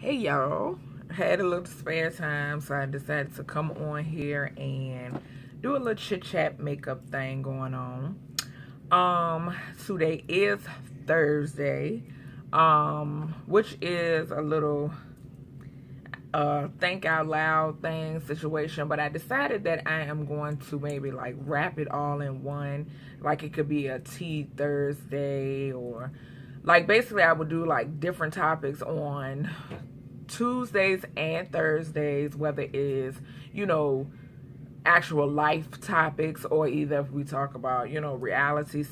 Hey y'all, had a little spare time, so I decided to come on here and do a little chit chat makeup thing going on. Today is Thursday, which is a little think out loud thing situation, but I decided that I am going to maybe like wrap it all in one. Like it could be a tea Thursday, or like basically I would do like different topics on Tuesdays and Thursdays, whether it is, actual life topics, or either if we talk about, reality,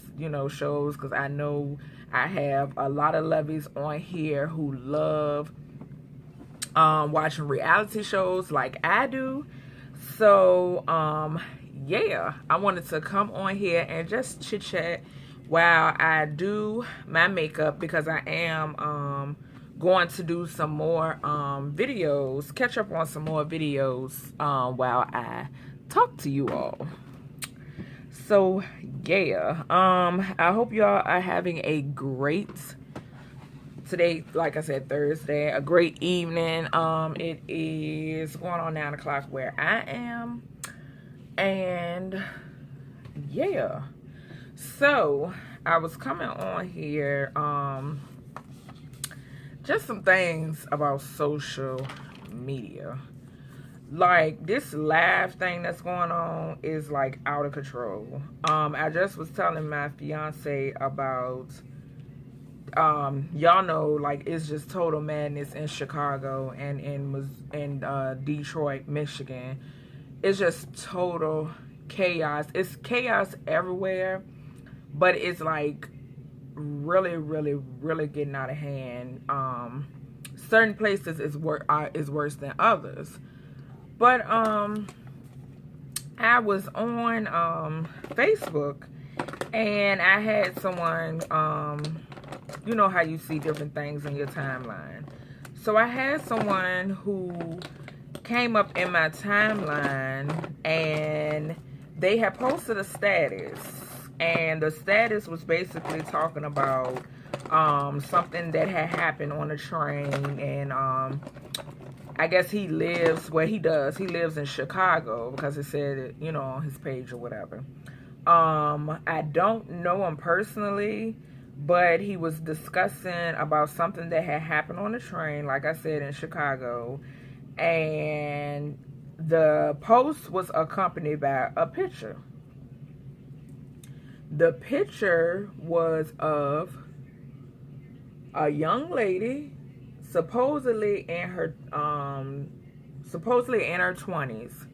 shows, because I know I have a lot of lovies on here who love watching reality shows like I do. So, yeah, I wanted to come on here and just chit chat while I do my makeup, because I am going to do some more videos, catch up on some more videos while I talk to you all. So, yeah, I hope y'all are having a great today, like I said, Thursday, a great evening. It is going on 9 o'clock where I am, and yeah, so I was coming on here, just some things about social media. Like, this live thing that's going on is like out of control. I just was telling my fiance about, y'all know, like, it's just total madness in Chicago and in Detroit, Michigan. It's just total chaos. It's chaos everywhere, but it's like really, really, really getting out of hand. Certain places is worse than others. But I was on Facebook, and I had someone, you know how you see different things in your timeline. So I had someone who came up in my timeline, and they had posted a status, and the status was basically talking about something that had happened on a train. And I guess he lives where he does. He lives in Chicago, because it said it, on his page or whatever. I don't know him personally, but he was discussing about something that had happened on the train, like I said, in Chicago. And the post was accompanied by a picture. The picture was of a young lady, supposedly in her 20s,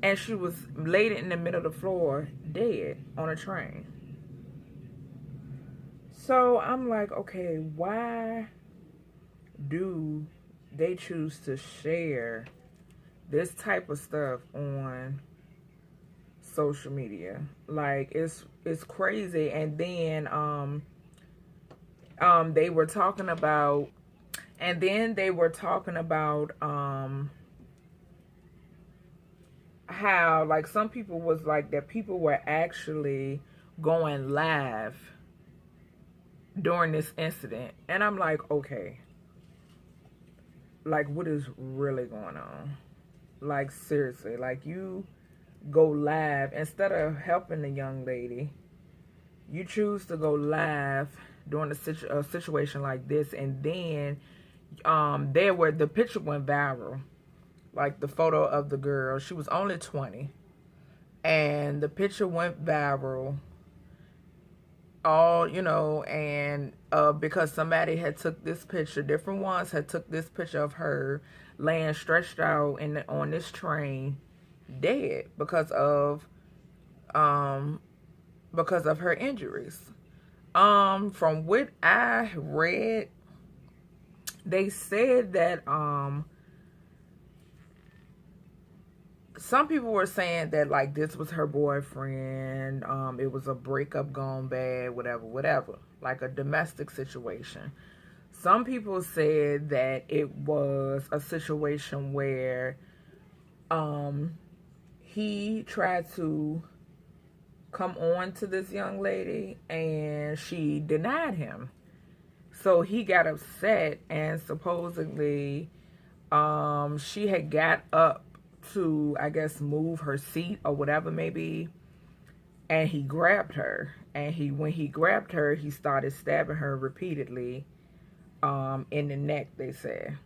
and she was laid in the middle of the floor, dead, on a train. So I'm like, okay, why do they choose to share this type of stuff on social media? Like, it's crazy. And then they were talking about, how, like, some people was like that people were actually going live during this incident. And I'm like, okay, like, what is really going on? Like, seriously, like, you go live instead of helping the young lady. You choose to go live during a situation like this. And then the picture went viral. Like, the photo of the girl, she was only 20, and the picture went viral. All, and because somebody had took this picture, different ones had took this picture of her laying stretched out on this train, dead, because of her injuries. From what I read, they said that some people were saying that, like, this was her boyfriend. It was a breakup gone bad, whatever, like a domestic situation. Some people said that it was a situation where he tried to come on to this young lady, and she denied him. So he got upset, and supposedly she had got up to, I guess, move her seat or whatever maybe, and he grabbed her. And when he grabbed her, he started stabbing her repeatedly in the neck, they said.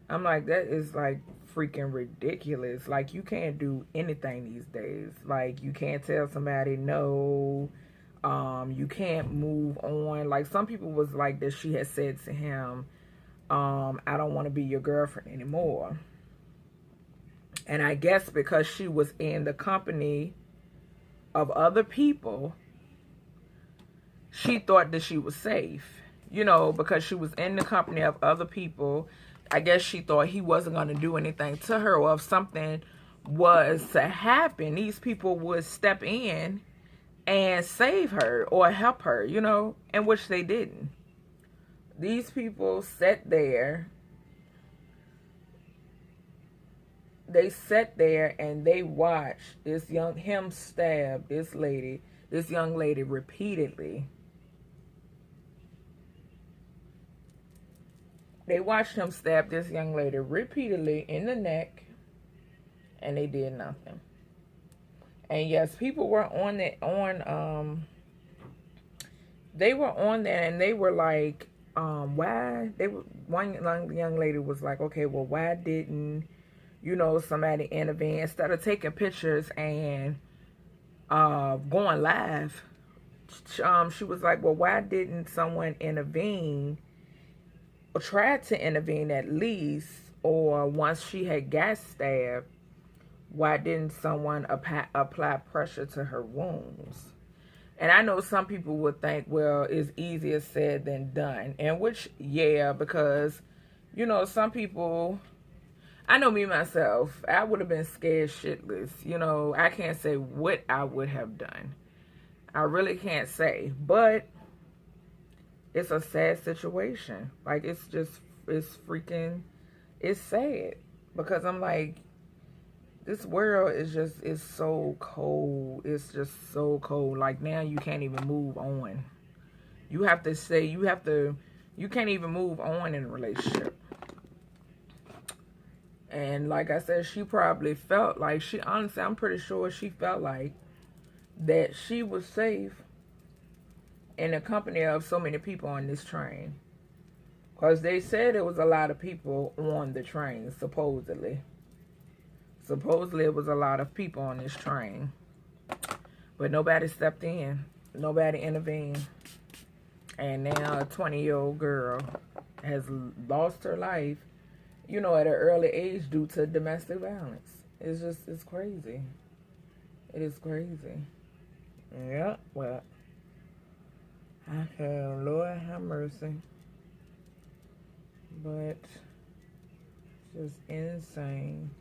I'm like, that is like freaking ridiculous. Like, you can't do anything these days. Like, you can't tell somebody no. You can't move on. Like, some people was like that she had said to him, I don't want to be your girlfriend anymore. And I guess because she was in the company of other people, she thought that she was safe. You know, because she was in the company of other people, I guess she thought he wasn't going to do anything to her, or if something was to happen, these people would step in and save her or help her, you know, in which they didn't. These people sat there. They sat there and they watched him stab this young lady repeatedly. They watched him stab this young lady repeatedly in the neck, and they did nothing. And yes, people were on there, they were on there, and they were like, why? One young lady was like, okay, well, why didn't, you know, somebody intervene instead of taking pictures and going live? She was like, well, why didn't someone intervene? Or tried to intervene at least, or once she had got stabbed, why didn't someone apply pressure to her wounds? And I know some people would think, well, it's easier said than done. And which, yeah, because, you know, some people, I know me myself, I would have been scared shitless. You know, I can't say what I would have done. I really can't say. But it's a sad situation. Like, it's sad. Because I'm like, this world is so cold. It's just so cold. Like, now you can't even move on. You have to say, you can't even move on in a relationship. And like I said, she probably felt like, honestly, I'm pretty sure she felt like that she was safe in the company of so many people on this train. Because they said there was a lot of people on the train, supposedly. Supposedly it was a lot of people on this train. But nobody stepped in. Nobody intervened. And now a 20-year-old girl has lost her life, you know, at an early age due to domestic violence. It's crazy. It is crazy. Yeah, well, I tell Lord have mercy. But just insane.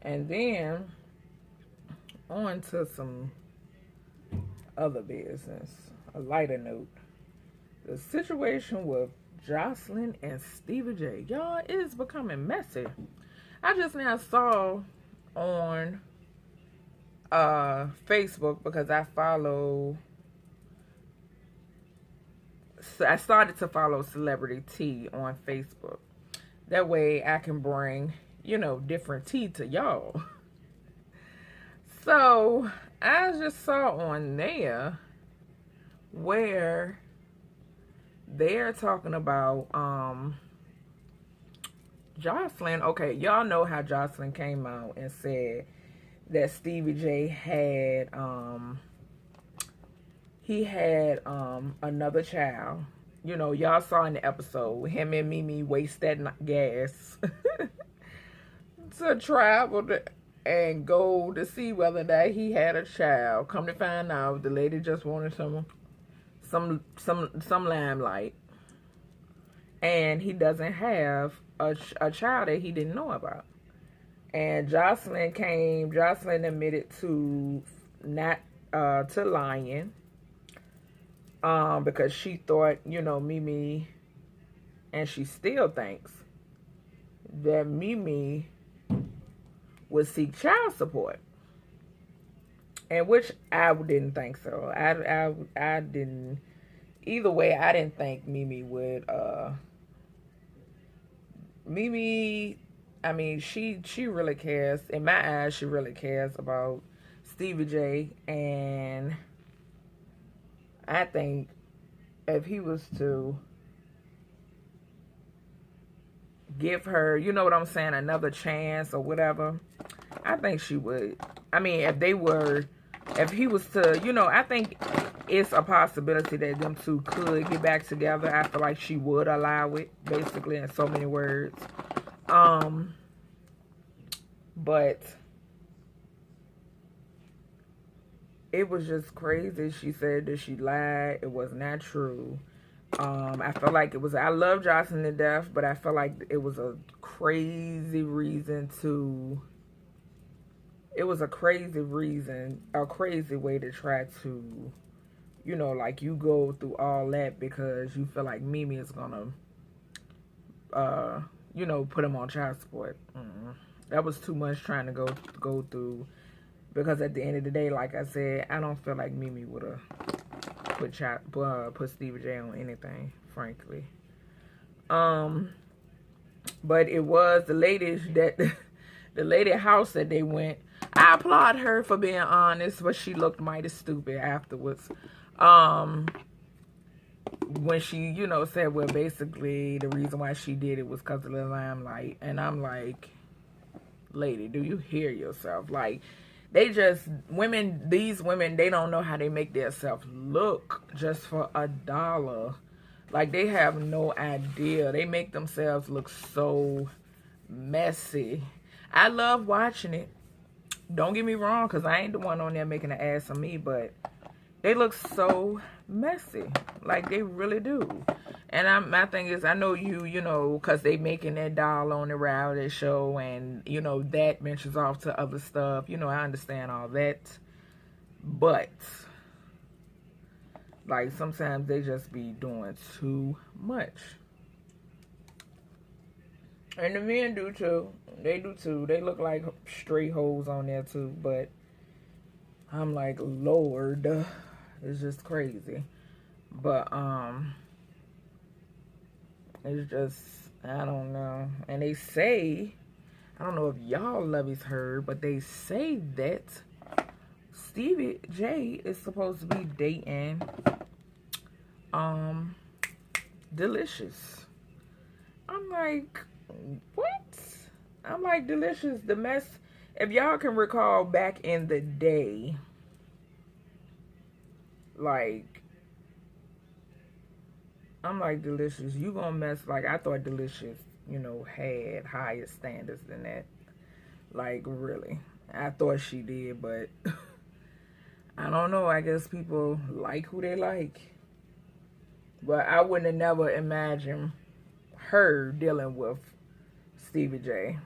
And then on to some other business. A lighter note. The situation with Jocelyn and Stevie J. Y'all, it is becoming messy. I just now saw on Facebook, because I started to follow Celebrity Tea on Facebook. That way I can bring, you know, different tea to y'all. So I just saw on there where they're talking about Jocelyn. Okay, y'all know how Jocelyn came out and said that Stevie J had he had another child. You know, y'all saw in the episode him and Mimi waste that gas to travel and go to see whether or not he had a child. Come to find out, the lady just wanted some limelight, and he doesn't have a child that he didn't know about. And Jocelyn admitted to not to lying, because she thought, you know, Mimi, and she still thinks that Mimi would seek child support, and which I didn't think so. I didn't either way, I didn't think Mimi would, Mimi, I mean, she really cares. In my eyes, she really cares about Stevie J. And I think if he was to give her, you know what I'm saying, another chance or whatever, I think she would. I mean, if he was to, you know, I think it's a possibility that them two could get back together. I feel like she would allow it, basically, in so many words. But it was just crazy. She said that she lied. It was not true. I felt like it was, I love Jocelyn to death, but I felt like it was a crazy reason to, it was a crazy reason, a crazy way to try to, you know, like, you go through all that because you feel like Mimi is gonna, you know, put him on child support. That was too much trying to go through, because at the end of the day, like I said, I don't feel like Mimi would have put Stevie J on anything, frankly. But it was the ladies that the lady house that they went. I applaud her for being honest, but she looked mighty stupid afterwards. When she, you know, said, well, basically the reason why she did it was because of the limelight. And I'm like, lady, do you hear yourself? Like, they just, these women, they don't know how they make themselves look just for $1. Like, they have no idea. They make themselves look so messy. I love watching it. Don't get me wrong, because I ain't the one on there making an ass of me, but they look so messy. Like, they really do. And my thing is, I know you know, because they making that doll on the reality show, and, you know, that ventures off to other stuff. You know, I understand all that. But, like, sometimes they just be doing too much. And the men do too. They do too. They look like straight hoes on there too. But I'm like, Lord, it's just crazy. But, it's just, I don't know. And they say, I don't know if y'all lovies heard, but they say that Stevie J is supposed to be dating Delicious. I'm like, what? I'm like, Delicious, the mess. If y'all can recall back in the day, like, I'm like, Delicious, you gonna mess, like, I thought Delicious, you know, had higher standards than that. Like, really. I thought she did, but I don't know. I guess people like who they like. But I wouldn't have never imagined her dealing with Stevie J.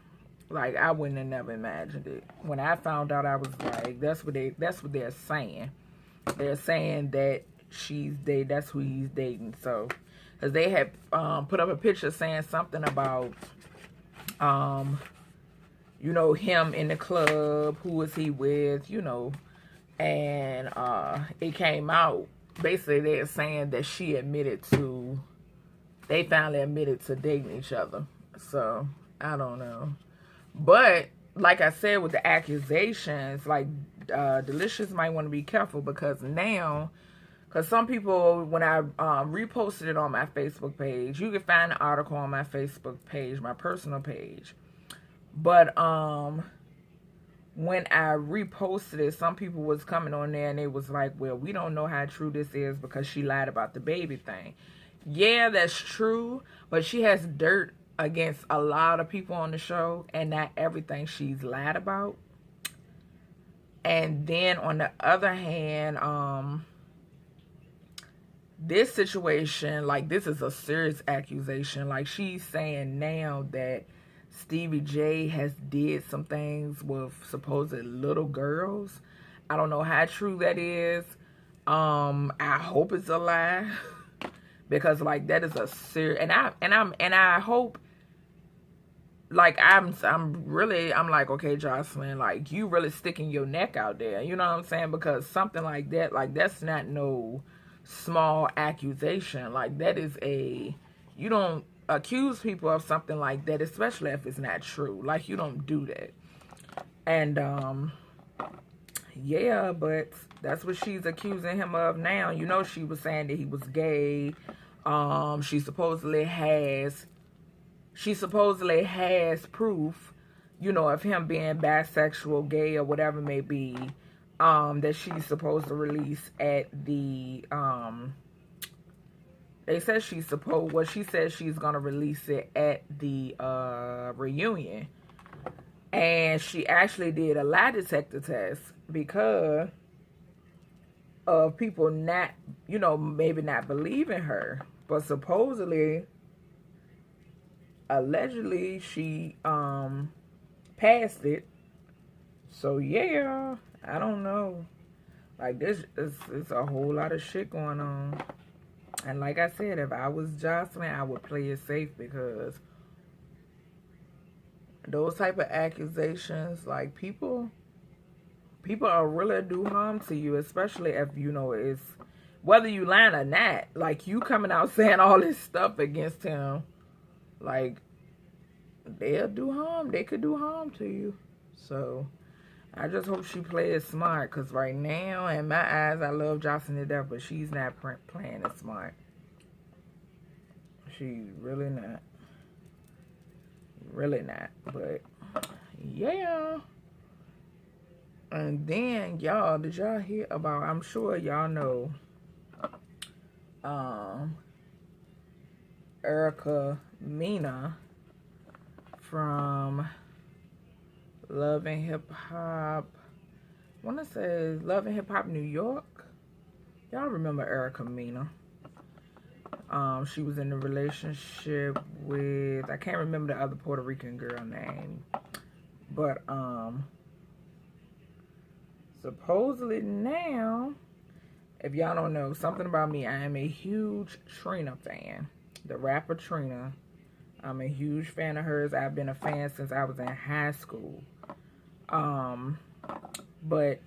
Like, I wouldn't have never imagined it. When I found out, I was like, that's what they're saying. They're saying that that's who he's dating. So, because they had put up a picture saying something about, you know, him in the club, who was he with, you know, and it came out, basically they're saying that they finally admitted to dating each other. So, I don't know. But, like I said, with the accusations, like, Delicious might want to be careful, because now, because some people, when I reposted it on my Facebook page, you can find the article on my Facebook page, my personal page. But when I reposted it, some people was coming on there and they was like, well, we don't know how true this is because she lied about the baby thing. Yeah, that's true, but she has dirt against a lot of people on the show, and not everything she's lied about. And then on the other hand, this situation, like, this is a serious accusation. Like, she's saying now that Stevie J has did some things with supposed little girls. I don't know how true that is. I hope it's a lie. Because, like, that is a serious, and I hope, like, I'm like, okay, Jocelyn, like, you really sticking your neck out there, you know what I'm saying? Because something like that, like, that's not no small accusation. Like, that is you don't accuse people of something like that, especially if it's not true. Like, you don't do that. And yeah, but that's what she's accusing him of now. You know, she was saying that he was gay. She supposedly has proof, you know, of him being bisexual, gay, or whatever it may be, that she's supposed to release at the, they said she says she's going to release it at the reunion. And she actually did a lie detector test because of people not, you know, maybe not believing her. But supposedly, allegedly, she passed it. So yeah, I don't know. Like, this is a whole lot of shit going on. And like I said, if I was Jocelyn, I would play it safe, because those type of accusations, like, people are really do harm to you, especially if, you know, it's whether you lying or not. Like, you coming out saying all this stuff against him, like, they'll do harm. They could do harm to you. So I just hope she plays smart, because right now, in my eyes, I love Jocelyn to death, but she's not playing it smart. She's really not. Really not. But yeah. And then, y'all, did y'all hear about, I'm sure y'all know, Erica Mena from Love and Hip Hop. I want to say Love and Hip Hop New York. Y'all remember Erica Mena? She was in a relationship with, I can't remember the other Puerto Rican girl name, but supposedly now, if y'all don't know something about me, I am a huge Trina fan. The rapper Trina. I'm a huge fan of hers. I've been a fan since I was in high school. But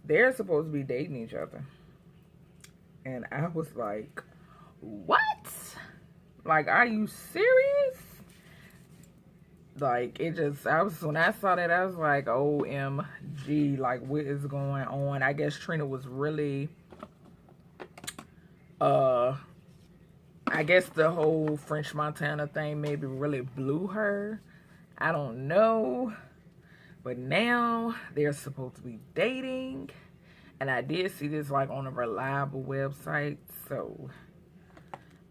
they're supposed to be dating each other. And I was like, what? Like, are you serious? Like, when I saw that, I was like, OMG, like, what is going on? I guess Trina was really, I guess the whole French Montana thing maybe really blew her. I don't know. But now they're supposed to be dating. And I did see this, like, on a reliable website. So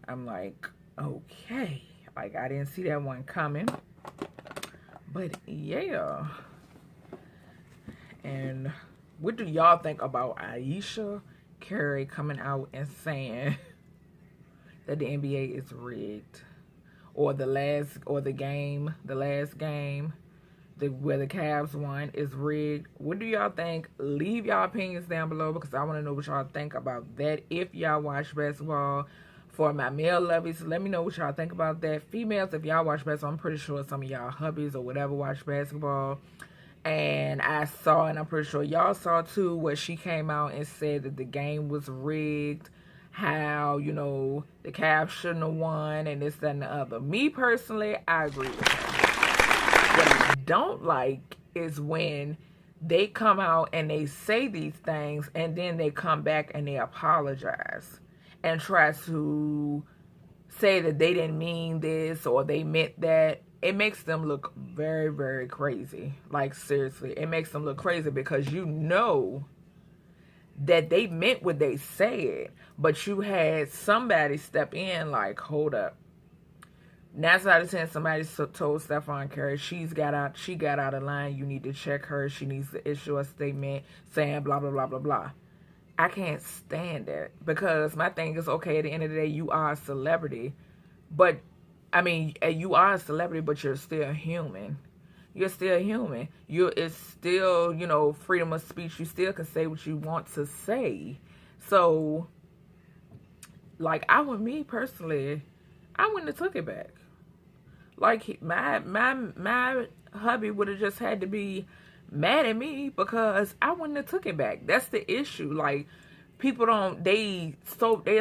I'm like, okay. Like, I didn't see that one coming. But yeah. And what do y'all think about Ayesha Curry coming out and saying that the NBA is rigged? Or the last game where the Cavs won is rigged? What do y'all think? Leave y'all opinions down below, because I want to know what y'all think about that. If y'all watch basketball, for my male lovies, let me know what y'all think about that. Females, if y'all watch basketball, I'm pretty sure some of y'all hubbies or whatever watch basketball. And I saw, and I'm pretty sure y'all saw too, where she came out and said that the game was rigged. How, you know, the Cavs shouldn't have won and this, that, and the other. Me personally, I agree with her. What I don't like is when they come out and they say these things and then they come back and they apologize and try to say that they didn't mean this or they meant that. It makes them look very, very crazy. Like, seriously, it makes them look crazy, because you know that they meant what they said, but you had somebody step in like, hold up. 9 out of 10, somebody told Stephon Curry she got out of line. You need to check her. She needs to issue a statement saying blah, blah, blah, blah, blah. I can't stand that, because my thing is, okay, at the end of the day, you are a celebrity. But, I mean, you are a celebrity, but you're still human. You're still human. It's still, you know, freedom of speech. You still can say what you want to say. So, like, me personally, I wouldn't have took it back. Like, my hubby would have just had to be mad at me because I wouldn't have took it back. That's the issue. Like, people don't, they're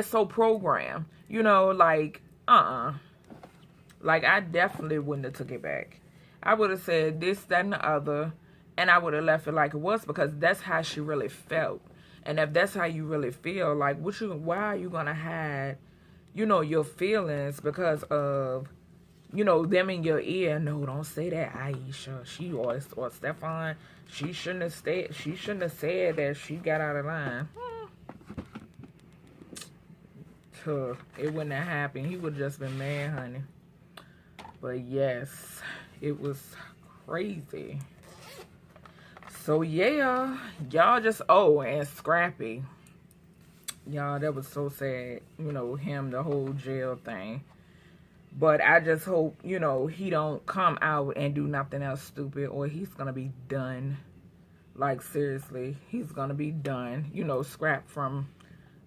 so programmed, you know, like, like, I definitely wouldn't have took it back. I would have said this, that, and the other, and I would have left it like it was, because that's how she really felt. And if that's how you really feel, like, why are you gonna hide, you know, your feelings because of, you know, them in your ear? No, don't say that, Aisha. She or Stefan, she shouldn't have said that she got out of line. It wouldn't have happened. He would have just been mad, honey. But yes, it was crazy. So yeah, y'all just, and Scrappy. Y'all, that was so sad, you know, the whole jail thing. But I just hope, you know, he don't come out and do nothing else stupid, or he's gonna be done. Like, seriously, he's gonna be done. You know, Scrap from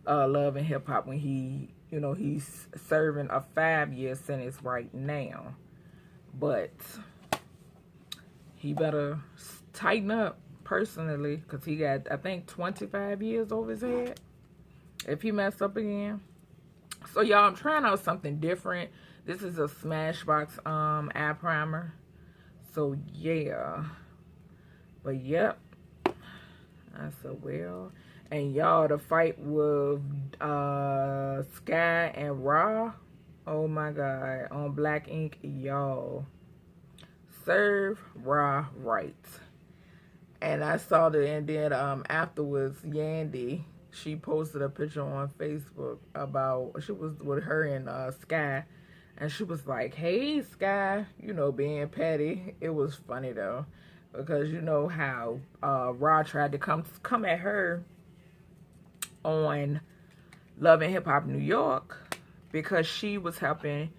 Love and Hip Hop, when he, you know, he's serving a 5-year sentence right now. But he better tighten up, personally, because he got, I think, 25 years over his head if he messed up again. So y'all, I'm trying out something different. This is a Smashbox eye primer. So yeah. But yep, I said, well, and y'all, the fight with Sky and Raw, oh my god, on Black Ink, y'all, serve Raw right. And I saw that, and then afterwards, Yandy, she posted a picture on Facebook about, she was with her and Sky, and she was like, hey, Sky, you know, being petty. It was funny, though, because you know how Raw tried to come at her on Love and Hip Hop New York, because she was helping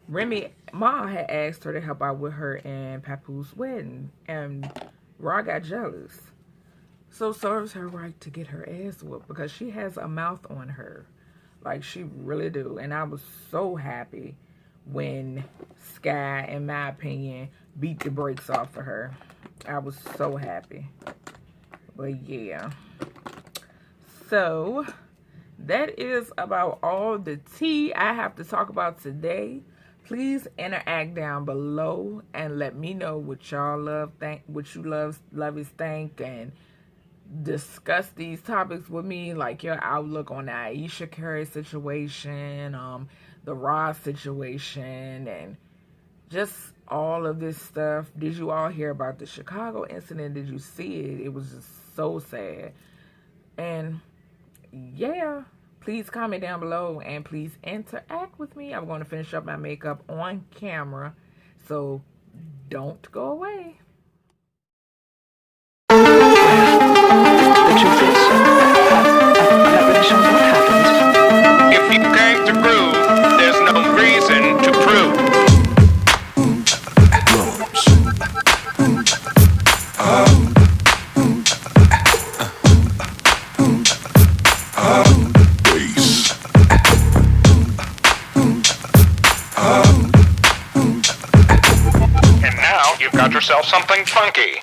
Ma had asked her to help out with her and Papoose wedding, and Raw got jealous. So serves her right to get her ass whooped, because she has a mouth on her. Like, she really do. And I was so happy when Sky, in my opinion, beat the brakes off of her. I was so happy. But yeah. So that is about all the tea I have to talk about today. Please interact down below and let me know what y'all what you lovies think, and discuss these topics with me, like your outlook on the Aisha Curry situation, the Raw situation, and just all of this stuff. Did you all hear about the Chicago incident? Did you see it? It was just so sad. And yeah, please comment down below and please interact with me. I'm going to finish up my makeup on camera, so don't go away. The truth is, that really shows what happens. If you came to prove, there's no reason to prove. And now you've got yourself something funky.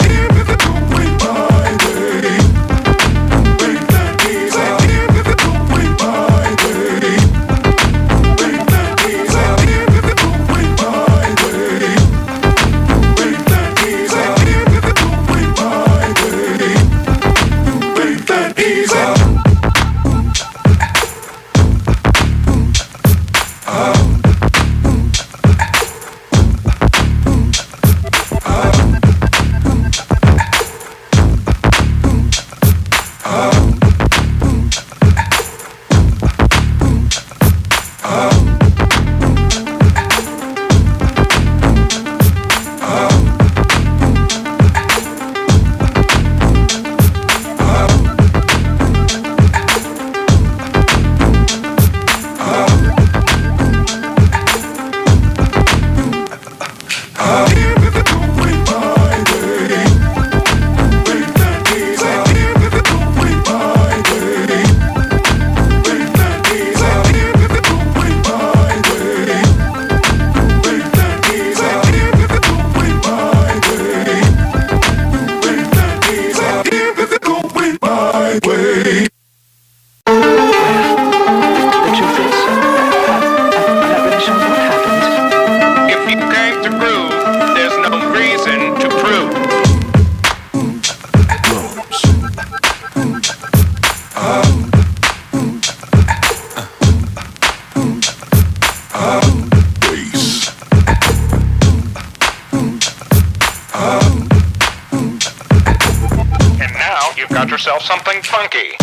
yourself something funky.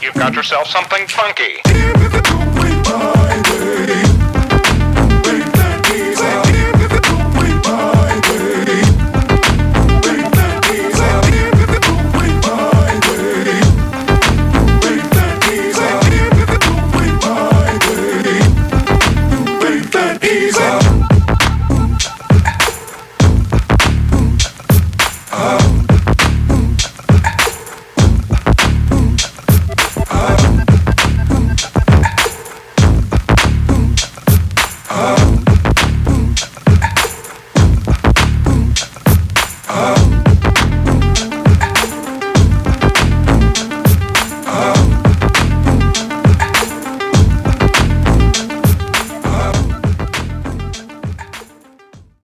You've got yourself something funky. Give it the going my way.